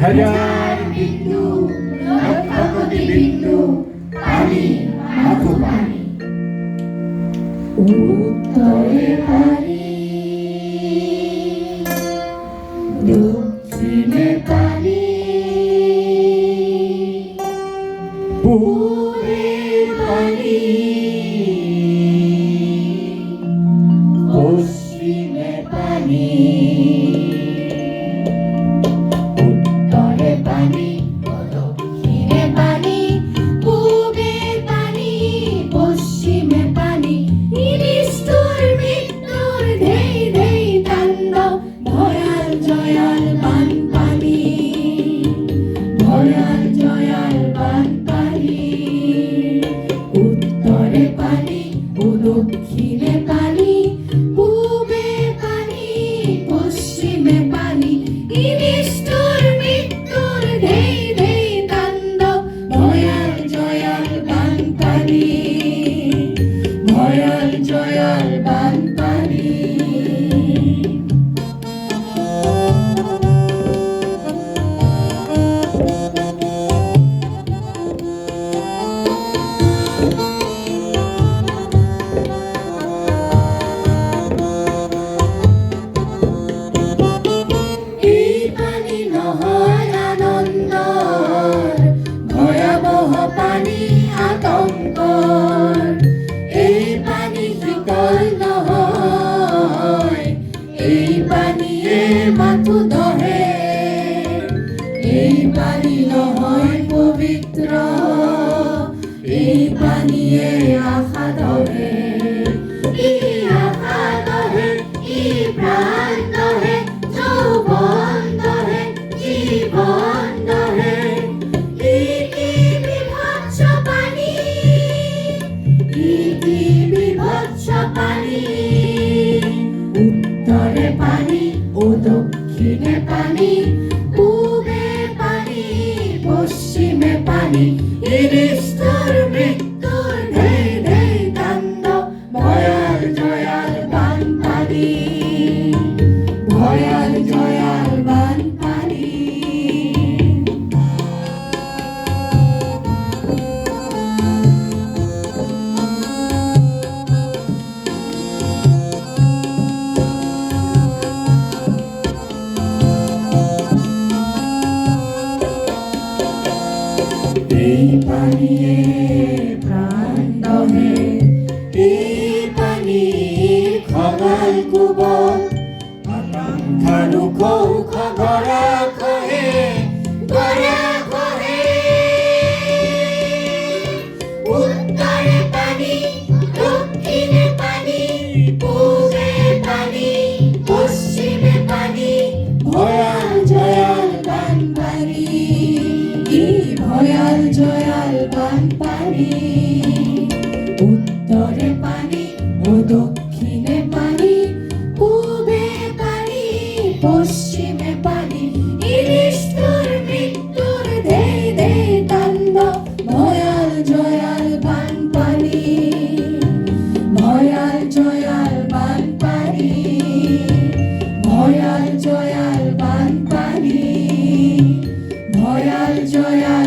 হাজার বিন্দু লক্ষ কোটি বিন্দু পানি মাথু পানি উত্তরে পানি দক্ষিণে পানি পূবে পানি পশ্চিমে পানি দক্ষিণে পানি পূবে পানি পশ্চিমে পানি নিষ্ঠুর মৃত্যুর ধেই ধেই তাণ্ডব ভয়াল জয়াল বানপানি ভয়াল জয়াল বানপানি পানি আতঙ্কর এই পানি শীতল নহয় এই পানিয়ে মাথু দহে এই পানি নহয় পবিত্র এই পানিয়ে আশা দহে ই আশা দহে ই প্রাণ দহে যৌবন দহে জীবন দহে উত্তরে পানি ও দক্ষিণে পানি পূবে পানি পশ্চিমে পানি নিষ্ঠুর মৃত্যুর ধেই ধেই তাণ্ডব ভয়াল জয়াল বানপানি ভয়াল জয়াল বানপানি এই পানিয়ে প্রাণ দহে এই পানির খগাল কুবল আকাঙ্ক্ষারু কৌখ গড়া খহে গড়া খহে উত্তরে পানি দক্ষিণে পানি পূবে পানি পশ্চিমে পানি ভয়াল জয়াল বানপানি ভয়াল জয়াল বানপানি উত্তরে পানি ও দক্ষিণে পানি পূবে পানি পশ্চিমে পানি নিষ্ঠুর মৃত্যুর ধেই ধেই তাণ্ডব ভয়াল জয়াল বানপানি ভয়াল জয়াল বানপানি ভয়াল জয়াল বানপানি ভয়াল জয়াল